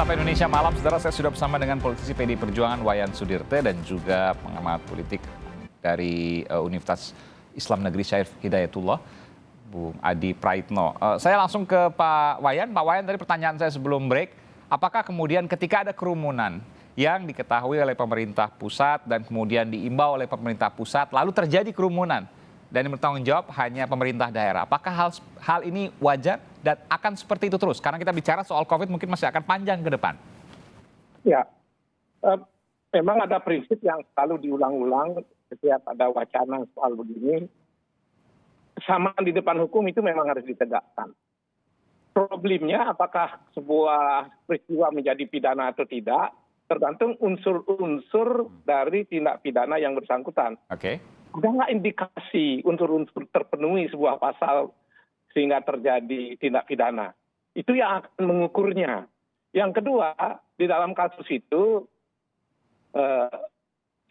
Sapa Indonesia Malam, saudara, saya sudah bersama dengan politisi PDI Perjuangan Wayan Sudirte dan juga pengamat politik dari Universitas Islam Negeri Syarif Hidayatullah, Bung Adi Praitno. Saya langsung ke Pak Wayan. Pak Wayan, tadi pertanyaan saya sebelum break, apakah kemudian ketika ada kerumunan yang diketahui oleh pemerintah pusat dan kemudian diimbau oleh pemerintah pusat, lalu terjadi kerumunan dan yang bertanggung jawab hanya pemerintah daerah, apakah hal ini wajar dan akan seperti itu terus? Karena kita bicara soal COVID mungkin masih akan panjang ke depan. Ya, memang ada prinsip yang selalu diulang-ulang setiap ada wacana soal begini. Kesamaan di depan hukum itu memang harus ditegakkan. Problemnya apakah sebuah peristiwa menjadi pidana atau tidak, tergantung unsur-unsur dari tindak pidana yang bersangkutan. Oke. Ada nggak indikasi unsur-unsur terpenuhi sebuah pasal sehingga terjadi tindak pidana? Itu yang akan mengukurnya. Yang kedua, di dalam kasus itu,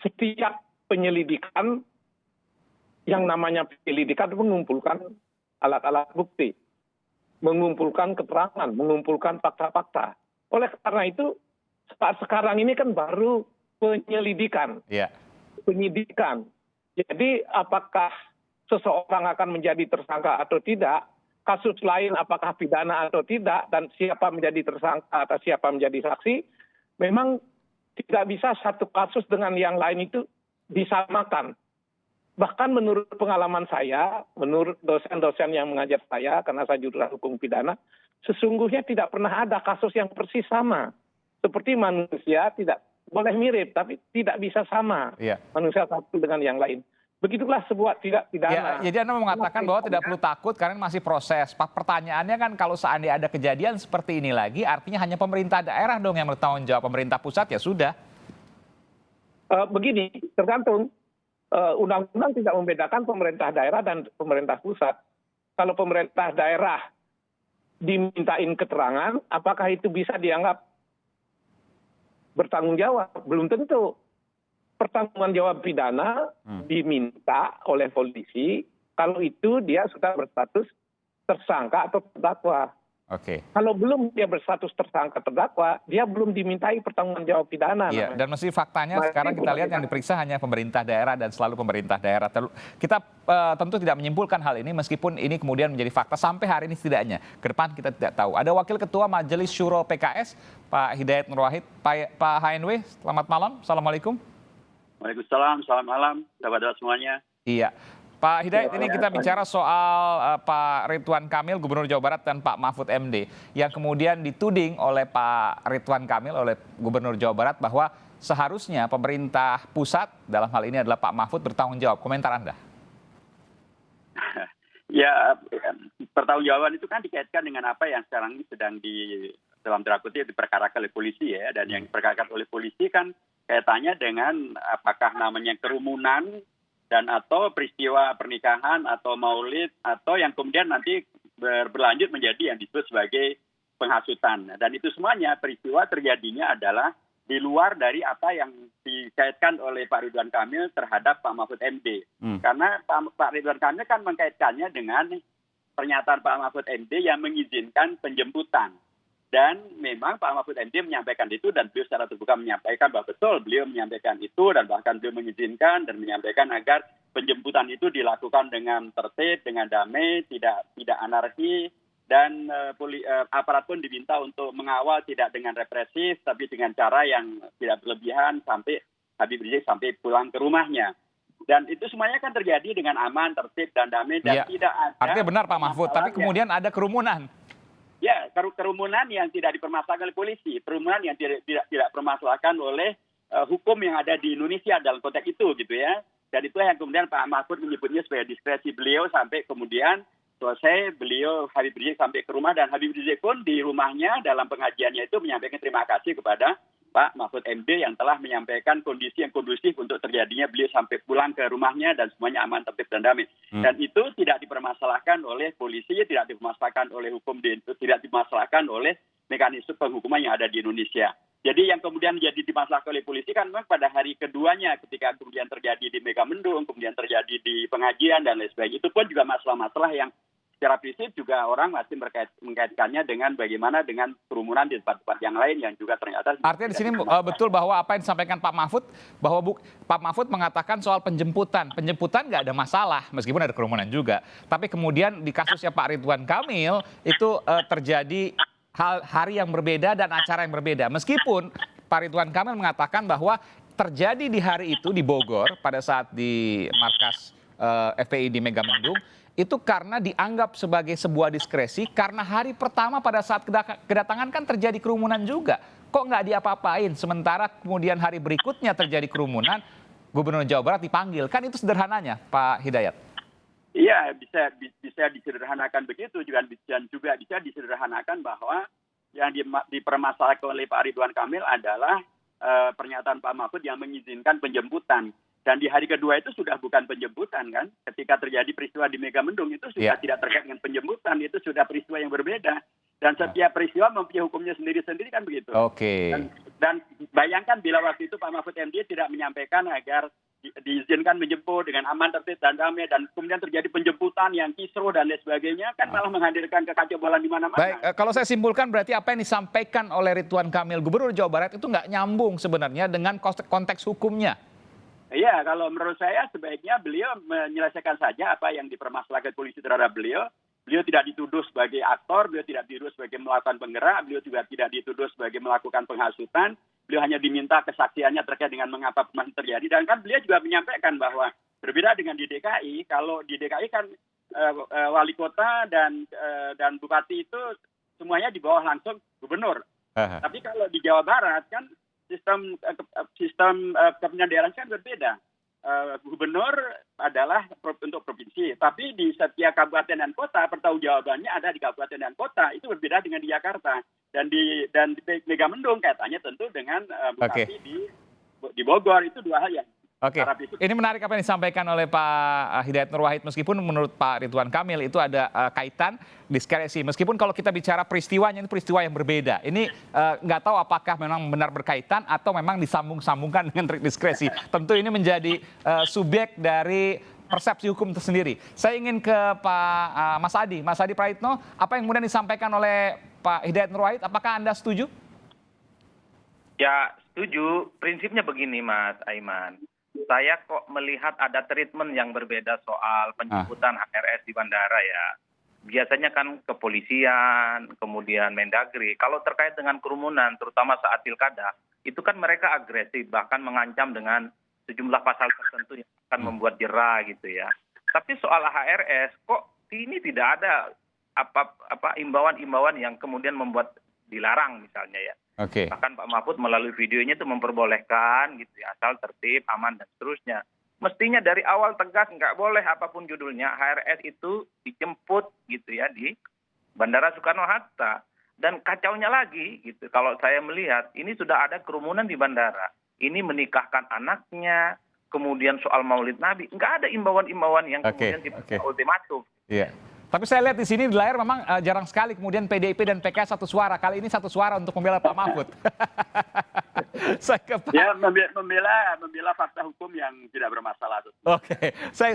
setiap penyelidikan, yang namanya penyelidikan mengumpulkan alat-alat bukti, mengumpulkan keterangan, mengumpulkan fakta-fakta. Oleh karena itu, saat sekarang ini kan baru penyelidikan, penyidikan. Jadi apakah seseorang akan menjadi tersangka atau tidak, kasus lain apakah pidana atau tidak, dan siapa menjadi tersangka atau siapa menjadi saksi, memang tidak bisa satu kasus dengan yang lain itu disamakan. Bahkan menurut pengalaman saya, menurut dosen-dosen yang mengajar saya, karena saya jurusan hukum pidana, sesungguhnya tidak pernah ada kasus yang persis sama. Seperti manusia tidak boleh mirip, tapi tidak bisa sama manusia satu dengan yang lain. Begitulah sebuah tidak pidana. Jadi Anda mengatakan bahwa tidak perlu takut karena masih proses. Pertanyaannya kan kalau seandainya ada kejadian seperti ini lagi, artinya hanya pemerintah daerah dong yang bertanggung jawab. Pemerintah pusat ya sudah. Begini, tergantung. Undang-undang tidak membedakan pemerintah daerah dan pemerintah pusat. Kalau pemerintah daerah dimintain keterangan, apakah itu bisa dianggap bertanggung jawab? Belum tentu. Pertanggungan jawab pidana diminta oleh polisi kalau itu dia sudah berstatus tersangka atau terdakwa. Kalau belum dia berstatus tersangka terdakwa, dia belum dimintai pertanggungan jawab pidana. Dan mesti faktanya sekarang kita lihat yang diperiksa hanya pemerintah daerah dan selalu pemerintah daerah. Kita tentu tidak menyimpulkan hal ini meskipun ini kemudian menjadi fakta sampai hari ini setidaknya. Ke depan kita tidak tahu. Ada Wakil Ketua Majelis Syuro PKS, Pak Hidayat Nur Wahid. Pak HNW, selamat malam. Assalamualaikum. Waalaikumsalam, selamat malam, sahabat semuanya. Iya. Pak Hidayat, ini kita bicara soal Pak Ridwan Kamil, Gubernur Jawa Barat, dan Pak Mahfud MD, yang kemudian dituding oleh Pak Ridwan Kamil, oleh Gubernur Jawa Barat, bahwa seharusnya pemerintah pusat, dalam hal ini adalah Pak Mahfud, bertanggung jawab. Komentar Anda? Ya, pertanggungjawaban itu kan dikaitkan dengan apa yang sekarang ini sedang dalam tanda kutip diperkarakan oleh polisi ya, dan yang diperkarakan oleh polisi kan kaitannya dengan apakah namanya kerumunan dan atau peristiwa pernikahan atau maulid atau yang kemudian nanti berlanjut menjadi yang disebut sebagai penghasutan. Dan itu semuanya peristiwa terjadinya adalah di luar dari apa yang dikaitkan oleh Pak Ridwan Kamil terhadap Pak Mahfud MD. Karena Pak Ridwan Kamil kan mengkaitkannya dengan pernyataan Pak Mahfud MD yang mengizinkan penjemputan. Dan memang Pak Mahfud MD menyampaikan itu dan beliau secara terbuka menyampaikan bahwa betul beliau menyampaikan itu dan bahkan beliau mengizinkan dan menyampaikan agar penjemputan itu dilakukan dengan tertib, dengan damai, tidak anarki dan aparat pun diminta untuk mengawal tidak dengan represif tapi dengan cara yang tidak berlebihan sampai Habib Rizik sampai pulang ke rumahnya. Dan itu semuanya kan terjadi dengan aman, tertib dan damai dan tidak ada. Artinya benar Pak Mahfud, tapi kemudian ada kerumunan. Ya, kerumunan yang tidak dipermasalahkan oleh polisi, kerumunan yang tidak dipermasalahkan oleh hukum yang ada di Indonesia dalam konteks itu gitu ya. Dan itu yang kemudian Pak Mahfud menyebutnya sebagai diskresi beliau sampai kemudian selesai beliau Habib Rizik sampai ke rumah dan Habib Rizik pun di rumahnya dalam pengajiannya itu menyampaikan terima kasih kepada Pak Mahfud MD yang telah menyampaikan kondisi yang kondusif untuk terjadinya beliau sampai pulang ke rumahnya dan semuanya aman, tertib dan damai. Dan itu tidak dipermasalahkan oleh polisi, tidak dipermasalahkan oleh hukum, tidak dipermasalahkan oleh mekanisme penghukuman yang ada di Indonesia. Jadi yang kemudian menjadi dimasalahkan oleh polisi kan memang pada hari keduanya ketika kemudian terjadi di Megamendung, kemudian terjadi di pengajian dan lain sebagainya. Itu pun juga masalah-masalah yang secara prinsip juga orang masih mengkaitkannya dengan bagaimana dengan kerumunan di tempat-tempat yang lain yang juga ternyata. Artinya di sini betul bahwa apa yang disampaikan Pak Mahfud, bahwa Pak Mahfud mengatakan soal penjemputan nggak ada masalah meskipun ada kerumunan juga. Tapi kemudian di kasusnya Pak Ridwan Kamil itu terjadi hari yang berbeda dan acara yang berbeda. Meskipun Pak Ridwan Kamil mengatakan bahwa terjadi di hari itu di Bogor pada saat di markas FPI di Megamendung, itu karena dianggap sebagai sebuah diskresi karena hari pertama pada saat kedatangan kan terjadi kerumunan juga. Kok nggak diapa-apain? Sementara kemudian hari berikutnya terjadi kerumunan, Gubernur Jawa Barat dipanggil. Kan itu sederhananya, Pak Hidayat. Iya, bisa disederhanakan begitu dan juga bisa disederhanakan bahwa yang dipermasalahkan oleh Pak Ridwan Kamil adalah pernyataan Pak Mahfud yang mengizinkan penjemputan. Dan di hari kedua itu sudah bukan penjemputan kan. Ketika terjadi peristiwa di Megamendung itu sudah tidak terkait dengan penjemputan, itu sudah peristiwa yang berbeda. Dan setiap peristiwa mempunyai hukumnya sendiri-sendiri kan begitu. Oke. Dan bayangkan bila waktu itu Pak Mahfud MD tidak menyampaikan agar diizinkan menjemput dengan aman, tertib, dan damai, dan kemudian terjadi penjemputan yang kisruh dan lain sebagainya, kan malah menghadirkan kekacauan di mana-mana. Baik, kalau saya simpulkan berarti apa yang disampaikan oleh Ridwan Kamil, Gubernur Jawa Barat itu nggak nyambung sebenarnya dengan konteks hukumnya. Iya, kalau menurut saya sebaiknya beliau menyelesaikan saja apa yang dipermasalahkan polisi terhadap beliau. Beliau tidak dituduh sebagai aktor, beliau tidak dituduh sebagai melakukan penggerak, beliau juga tidak dituduh sebagai melakukan penghasutan. Beliau hanya diminta kesaksiannya terkait dengan mengapa masih terjadi. Dan kan beliau juga menyampaikan bahwa berbeda dengan di DKI, kalau di DKI kan wali kota dan bupati itu semuanya di bawah langsung gubernur. Tapi kalau di Jawa Barat kan sistem kepemimpinan daerah kan berbeda. Gubernur adalah untuk provinsi, tapi di setiap kabupaten dan kota pertanggungjawabannya ada di kabupaten dan kota. Itu berbeda dengan di Jakarta dan di Megamendung kaitannya tentu dengan bupati di Bogor. Itu dua hal yang. Oke, ini menarik apa yang disampaikan oleh Pak Hidayat Nur Wahid. Meskipun menurut Pak Ridwan Kamil itu ada kaitan diskresi. Meskipun kalau kita bicara peristiwanya, ini peristiwa yang berbeda. Ini nggak tahu apakah memang benar berkaitan atau memang disambung-sambungkan dengan diskresi. Tentu ini menjadi subjek dari persepsi hukum tersendiri. Saya ingin ke Pak Mas Adi Praitno. Apa yang kemudian disampaikan oleh Pak Hidayat Nur Wahid, apakah Anda setuju? Ya, setuju. Prinsipnya begini, Mas Aiman. Saya kok melihat ada treatment yang berbeda soal penjemputan HRS di bandara ya. Biasanya kan kepolisian, kemudian Mendagri. Kalau terkait dengan kerumunan, terutama saat pilkada, itu kan mereka agresif, bahkan mengancam dengan sejumlah pasal tertentu yang akan membuat jera gitu ya. Tapi soal HRS, kok ini tidak ada imbauan-imbauan yang kemudian membuat dilarang misalnya ya. Oke. Bahkan Pak Mahfud melalui videonya itu memperbolehkan gitu ya, asal tertib, aman dan seterusnya. Mestinya dari awal tegas nggak boleh apapun judulnya HRS itu dijemput gitu ya di Bandara Soekarno-Hatta. Dan kacaunya lagi gitu, kalau saya melihat ini sudah ada kerumunan di bandara. Ini menikahkan anaknya, kemudian soal Maulid Nabi, nggak ada imbauan-imbauan yang kemudian tiba-tiba ultimatum. Iya. Tapi saya lihat di sini di layar memang jarang sekali kemudian PDIP dan PKS satu suara. Kali ini satu suara untuk membela Pak Mahfud. Saya ke Pak... Ya, membela fakta hukum yang tidak bermasalah. Oke, saya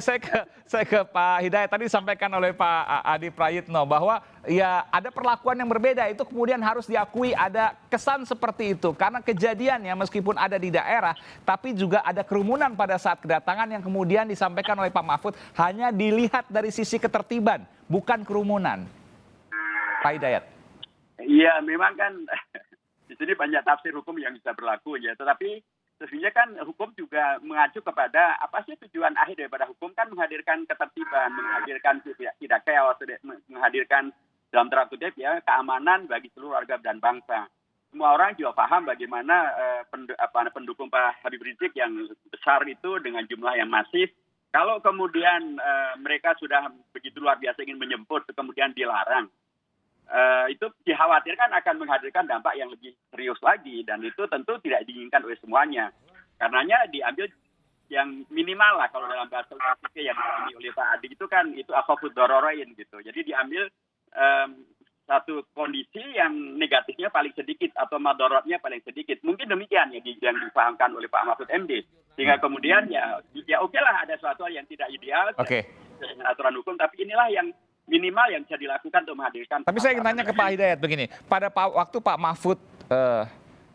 ke Pak Hidayat. Tadi disampaikan oleh Pak Adi Prayitno bahwa ya ada perlakuan yang berbeda. Itu kemudian harus diakui ada kesan seperti itu. Karena kejadiannya meskipun ada di daerah, tapi juga ada kerumunan pada saat kedatangan yang kemudian disampaikan oleh Pak Mahfud hanya dilihat dari sisi ketertiban, bukan kerumunan. Pak Hidayat. Iya, memang kan di sini banyak tafsir hukum yang bisa berlaku ya. Tetapi sesungguhnya kan hukum juga mengacu kepada apa sih tujuan akhir daripada hukum, kan menghadirkan ketertiban, menghadirkan tidak chaos, menghadirkan dalam tanda kutip ya keamanan bagi seluruh warga dan bangsa. Semua orang juga paham bagaimana pendukung Pak Habib Rizik yang besar itu dengan jumlah yang masif. Kalau kemudian mereka sudah begitu luar biasa ingin menjemput, kemudian dilarang, itu dikhawatirkan akan menghadirkan dampak yang lebih serius lagi, dan itu tentu tidak diinginkan oleh semuanya. Karenanya diambil yang minimal lah, kalau dalam bahasa yang diambil oleh Pak Adi itu kan itu akhafud dararain gitu. Jadi diambil satu kondisi yang negatifnya paling sedikit atau madaratnya paling sedikit. Mungkin demikian ya yang dipahamkan oleh Pak Mahfud MD. Sehingga kemudian ya oke lah ada suatu hal yang tidak ideal dengan aturan hukum, tapi inilah yang minimal yang bisa dilakukan untuk menghadirkan. Tapi saya ingin tanya ke Pak Hidayat begini, pada waktu Pak Mahfud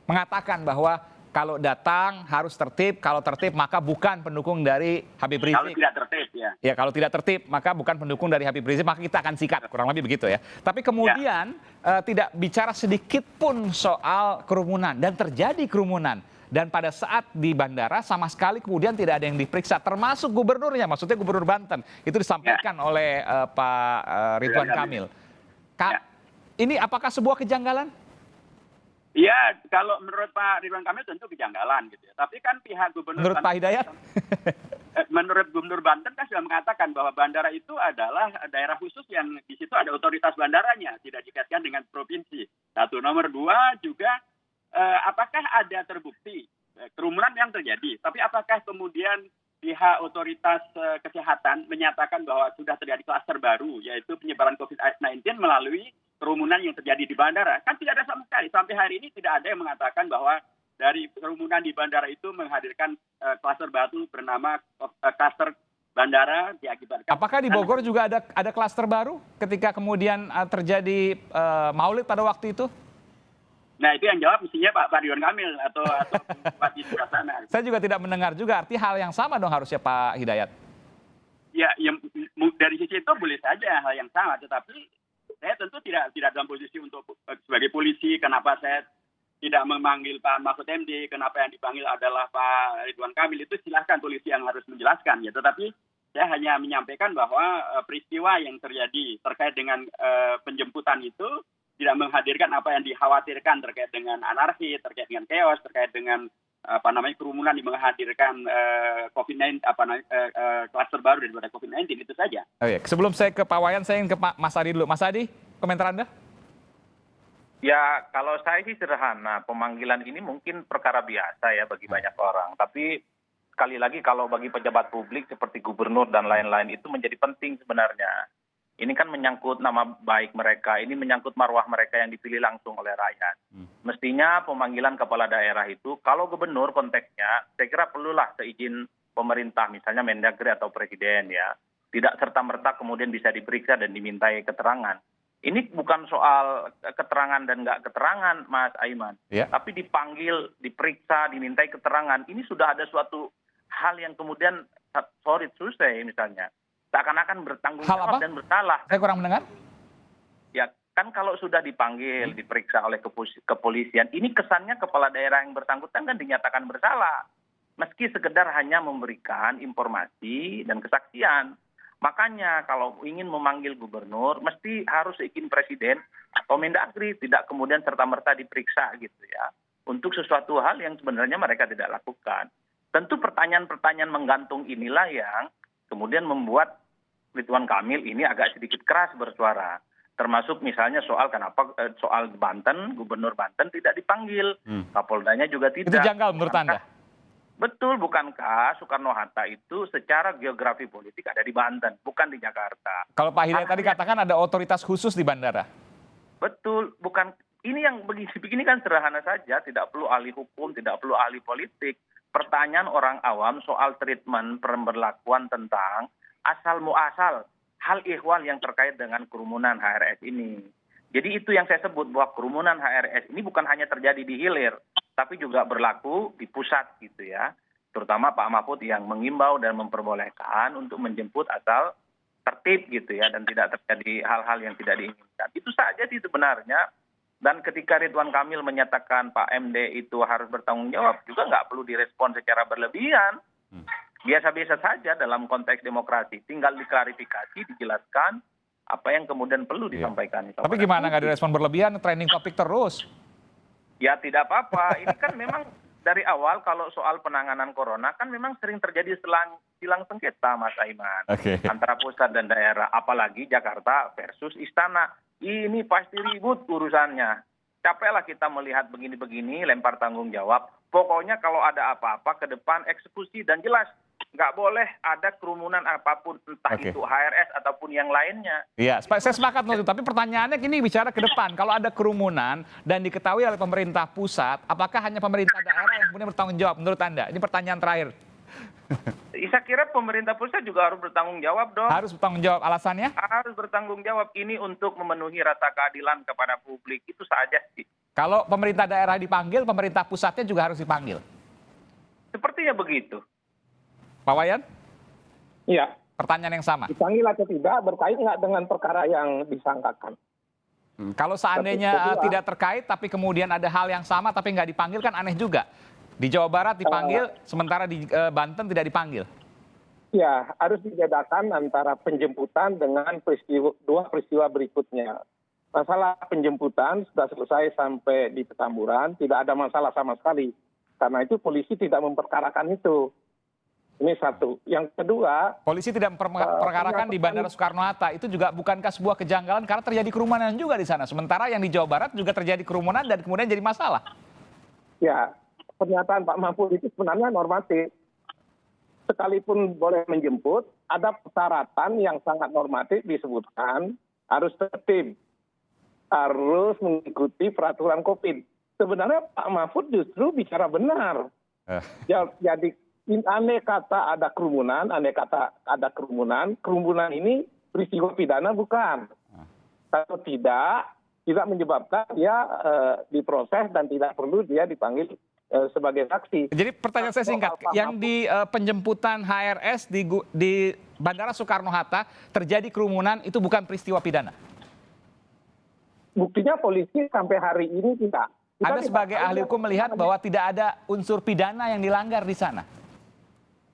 mengatakan bahwa kalau datang harus tertib, kalau tertib maka bukan pendukung dari Habib Rizik. Kalau tidak tertib, ya. Ya, kalau tidak tertib maka bukan pendukung dari Habib Rizik, maka kita akan sikat, kurang lebih begitu ya. Tapi kemudian tidak bicara sedikit pun soal kerumunan, dan terjadi kerumunan. Dan pada saat di bandara sama sekali kemudian tidak ada yang diperiksa, termasuk gubernurnya, maksudnya Gubernur Banten. Itu disampaikan oleh Pak Ridwan Kamil. Ini apakah sebuah kejanggalan? Iya, kalau menurut Pak Ridwan Kamil tentu kejanggalan gitu ya. Tapi kan pihak Gubernur Menurut Pak Hidayat? Menurut Gubernur Banten kan sudah mengatakan bahwa bandara itu adalah daerah khusus yang di situ ada otoritas bandaranya, tidak dikaitkan dengan provinsi. Satu, nomor dua juga apakah ada terbukti kerumunan yang terjadi, tapi apakah kemudian pihak otoritas kesehatan menyatakan bahwa sudah terjadi klaster baru, yaitu penyebaran COVID-19 melalui kerumunan yang terjadi di bandara? Kan tidak ada sama sekali. Sampai hari ini tidak ada yang mengatakan bahwa dari kerumunan di bandara itu menghadirkan klaster baru bernama klaster bandara diakibatkan. Apakah di Bogor juga ada klaster baru ketika kemudian terjadi Maulid pada waktu itu? Nah, itu yang jawab mestinya Pak Ridwan Kamil atau Bupati Suasana. Saya juga tidak mendengar juga, arti hal yang sama dong harusnya Pak Hidayat. Ya, dari sisi itu boleh saja hal yang sama, tetapi saya tentu tidak dalam posisi untuk sebagai polisi, kenapa saya tidak memanggil Pak Mahfud MD, kenapa yang dipanggil adalah Pak Ridwan Kamil, itu silahkan polisi yang harus menjelaskan. Ya, tetapi saya hanya menyampaikan bahwa peristiwa yang terjadi terkait dengan penjemputan itu tidak menghadirkan apa yang dikhawatirkan terkait dengan anarki, terkait dengan chaos, terkait dengan kerumunan yang menghadirkan COVID-19, klaster baru daripada COVID-19, itu saja. Oh iya. Sebelum saya ke Pak Wayan, saya ingin ke Mas Adi dulu. Mas Adi, komentar Anda? Ya, kalau saya sih sederhana, pemanggilan ini mungkin perkara biasa ya bagi banyak orang. Tapi sekali lagi kalau bagi pejabat publik seperti gubernur dan lain-lain itu menjadi penting sebenarnya. Ini kan menyangkut nama baik mereka, ini menyangkut marwah mereka yang dipilih langsung oleh rakyat. Mestinya pemanggilan kepala daerah itu, kalau gubernur konteksnya, saya kira perlulah seizin pemerintah, misalnya Mendagri atau Presiden ya. Tidak serta-merta kemudian bisa diperiksa dan dimintai keterangan. Ini bukan soal keterangan dan nggak keterangan, Mas Aiman. Ya. Tapi dipanggil, diperiksa, dimintai keterangan. Ini sudah ada suatu hal yang kemudian, sorry to say misalnya, seakan-akan bertanggung jawab dan bersalah. Saya kurang mendengar. Ya, kan kalau sudah dipanggil, diperiksa oleh kepolisian, ini kesannya kepala daerah yang bersangkutan kan dinyatakan bersalah. Meski sekedar hanya memberikan informasi dan kesaksian. Makanya kalau ingin memanggil gubernur, mesti harus izin presiden atau Mendagri, tidak kemudian serta-merta diperiksa gitu ya. Untuk sesuatu hal yang sebenarnya mereka tidak lakukan. Tentu pertanyaan-pertanyaan menggantung inilah yang kemudian membuat Ridwan Kamil ini agak sedikit keras bersuara. Termasuk misalnya soal soal Banten, Gubernur Banten tidak dipanggil. Kapoldanya juga tidak. Itu janggal menurut Anda? Betul, bukankah Soekarno-Hatta itu secara geografi politik ada di Banten, bukan di Jakarta. Kalau Pak Hidayat tadi katakan ada otoritas khusus di bandara. Betul, bukan. Ini yang begini kan sederhana saja, tidak perlu ahli hukum, tidak perlu ahli politik. Pertanyaan orang awam soal treatment pemberlakuan tentang asal muasal hal ihwal yang terkait dengan kerumunan HRS ini. Jadi itu yang saya sebut bahwa kerumunan HRS ini bukan hanya terjadi di hilir, tapi juga berlaku di pusat gitu ya. Terutama Pak Mahfud yang mengimbau dan memperbolehkan untuk menjemput asal tertib gitu ya, dan tidak terjadi hal-hal yang tidak diinginkan. Itu saja sih sebenarnya. Dan ketika Ridwan Kamil menyatakan Pak MD itu harus bertanggung jawab, juga nggak perlu direspon secara berlebihan. Biasa-biasa saja dalam konteks demokrasi. Tinggal diklarifikasi, dijelaskan apa yang kemudian perlu disampaikan. Tapi gimana nggak direspon berlebihan, trending topik terus? Ya tidak apa-apa. Ini kan memang dari awal kalau soal penanganan corona kan memang sering terjadi silang sengketa, Mas Aiman. Antara pusat dan daerah. Apalagi Jakarta versus Istana. Ini pasti ribut urusannya. Capeklah kita melihat begini-begini, lempar tanggung jawab. Pokoknya kalau ada apa-apa ke depan eksekusi dan jelas. Nggak boleh ada kerumunan apapun, entah itu HRS ataupun yang lainnya. Iya, saya sepakat, tapi pertanyaannya kini bicara ke depan. Kalau ada kerumunan dan diketahui oleh pemerintah pusat, apakah hanya pemerintah daerah yang kemudian bertanggung jawab menurut Anda? Ini pertanyaan terakhir. Saya kira pemerintah pusat juga harus bertanggung jawab dong. Harus bertanggung jawab, alasannya? Harus bertanggung jawab, ini untuk memenuhi rasa keadilan kepada publik, itu saja sih. Kalau pemerintah daerah dipanggil, pemerintah pusatnya juga harus dipanggil. Sepertinya begitu. Pak Wayan, Iya, pertanyaan yang sama. dipanggil atau tidak berkait nggak dengan perkara yang disangkakan. Kalau seandainya tidak terkait, tapi kemudian ada hal yang sama, tapi nggak dipanggil, kan aneh juga. Di Jawa Barat dipanggil, sementara di Banten tidak dipanggil. Ya, harus dibedakan antara penjemputan dengan dua peristiwa berikutnya. Masalah penjemputan sudah selesai sampai di Petamburan, tidak ada masalah sama sekali. Karena itu polisi tidak memperkarakan itu. Ini satu. Yang kedua, Polisi tidak memperkarakan di Bandara Soekarno-Hatta. Itu juga bukankah sebuah kejanggalan karena terjadi kerumunan juga di sana. Sementara yang di Jawa Barat juga terjadi kerumunan dan kemudian jadi masalah. ya pernyataan Pak Mahfud itu sebenarnya normatif. Sekalipun boleh menjemput, ada persyaratan yang sangat normatif disebutkan, harus tertib, harus mengikuti peraturan COVID. Sebenarnya Pak Mahfud justru bicara benar. Jadi andai kata ada kerumunan, kerumunan ini peristiwa pidana bukan. Kalau tidak menyebabkan dia diproses dan tidak perlu dia dipanggil sebagai saksi. Jadi pertanyaan saya singkat, yang di penjemputan HRS di Bandara Soekarno-Hatta terjadi kerumunan itu bukan peristiwa pidana? Buktinya polisi sampai hari ini tidak. Anda sebagai ahli hukum melihat bahwa tidak ada unsur pidana yang dilanggar di sana?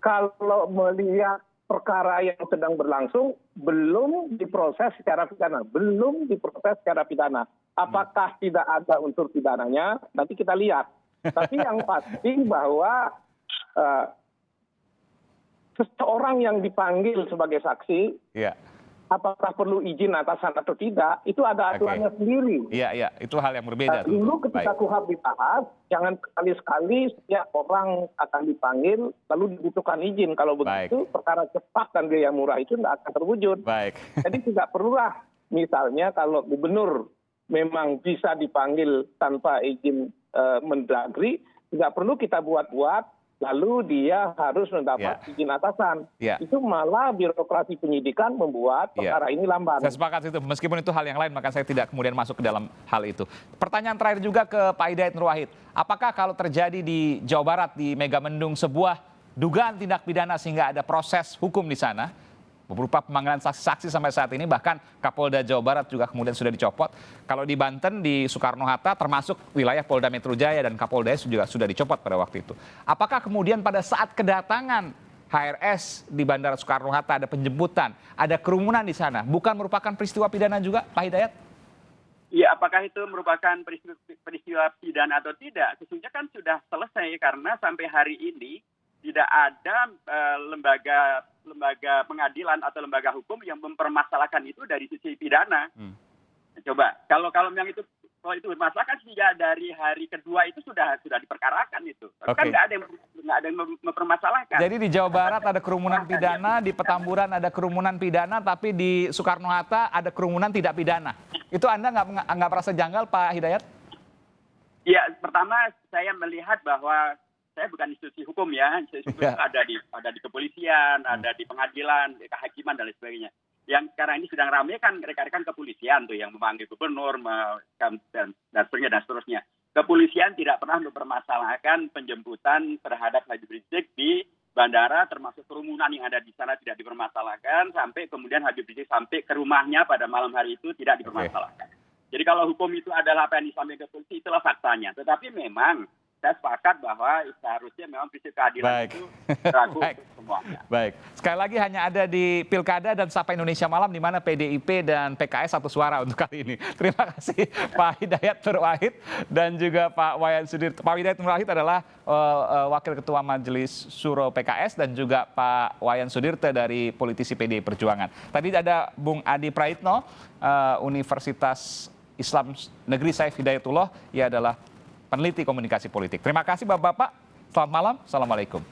Kalau melihat perkara yang sedang berlangsung, belum diproses secara pidana. Apakah tidak ada unsur pidananya? Nanti kita lihat. Tapi yang pasti bahwa seseorang yang dipanggil sebagai saksi, apakah perlu izin atasan atau tidak, itu ada aturannya sendiri. Iya, itu hal yang berbeda. Dulu ketika KUHP dibahas, jangan sekali-sekali setiap orang akan dipanggil, lalu dibutuhkan izin. Kalau begitu, perkara cepat dan biaya murah itu tidak akan terwujud. Jadi tidak perlulah, misalnya kalau gubernur memang bisa dipanggil tanpa izin Mendagri, tidak perlu kita buat-buat, lalu dia harus mendapat izin atasan. Itu malah birokrasi penyidikan membuat perkara ini lamban. Saya sepakat itu, meskipun itu hal yang lain, maka saya tidak kemudian masuk ke dalam hal itu. Pertanyaan terakhir juga ke Pak Hidayat Nur Wahid. Apakah kalau terjadi di Jawa Barat, di Megamendung, sebuah dugaan tindak pidana sehingga ada proses hukum di sana, berupa pemanggilan saksi-saksi sampai saat ini, bahkan Kapolda Jawa Barat juga kemudian sudah dicopot. Kalau di Banten, di Soekarno-Hatta, termasuk wilayah Polda Metro Jaya dan Kapolda juga sudah dicopot pada waktu itu. Apakah kemudian pada saat kedatangan HRS di Bandara Soekarno-Hatta ada penjemputan, ada kerumunan di sana, bukan merupakan peristiwa pidana juga, Pak Hidayat? Ya, apakah itu merupakan peristiwa pidana atau tidak? Sesungguhnya kan sudah selesai karena sampai hari ini tidak ada lembaga pengadilan atau lembaga hukum yang mempermasalahkan itu dari sisi pidana. Coba kalau yang itu bermasalah sejak dari hari kedua itu sudah diperkarakan itu. Kan nggak ada yang mempermasalahkan. Jadi di Jawa Barat ada kerumunan pidana, di Petamburan ada kerumunan pidana, tapi di Soekarno-Hatta ada kerumunan tidak pidana. Itu Anda nggak merasa janggal, Pak Hidayat? Ya, pertama saya melihat bahwa saya bukan institusi hukum ya, institusi hukum ada di kepolisian, ada di pengadilan, di kehakiman dan lain sebagainya. Yang sekarang ini sedang ramai kan rekan-rekan kepolisian tuh yang memanggil gubernur dan seterusnya. Kepolisian tidak pernah mempermasalahkan penjemputan terhadap Habib Rizik di bandara, termasuk kerumunan yang ada di sana tidak dipermasalahkan, sampai kemudian Habib Rizik sampai ke rumahnya pada malam hari itu tidak dipermasalahkan. Jadi kalau hukum itu adalah apa yang disampaikan ke polisi, itulah faktanya. Tetapi memang saya sepakat bahwa seharusnya memang prinsip keadilan itu berlaku untuk semuanya. Baik, sekali lagi hanya ada di Pilkada dan Sapa Indonesia Malam, di mana PDIP dan PKS satu suara untuk kali ini. Terima kasih Pak Hidayat Nur Wahid dan juga Pak Wayan Sudirte. Pak Hidayat Nur Wahid adalah Wakil Ketua Majelis Suro PKS dan juga Pak Wayan Sudirte dari politisi PDI Perjuangan. Tadi ada Bung Adi Praitno, Universitas Islam Negeri Saif Hidayatullah, ia adalah peneliti komunikasi politik. Terima kasih Bapak-Bapak. Selamat malam. Assalamualaikum.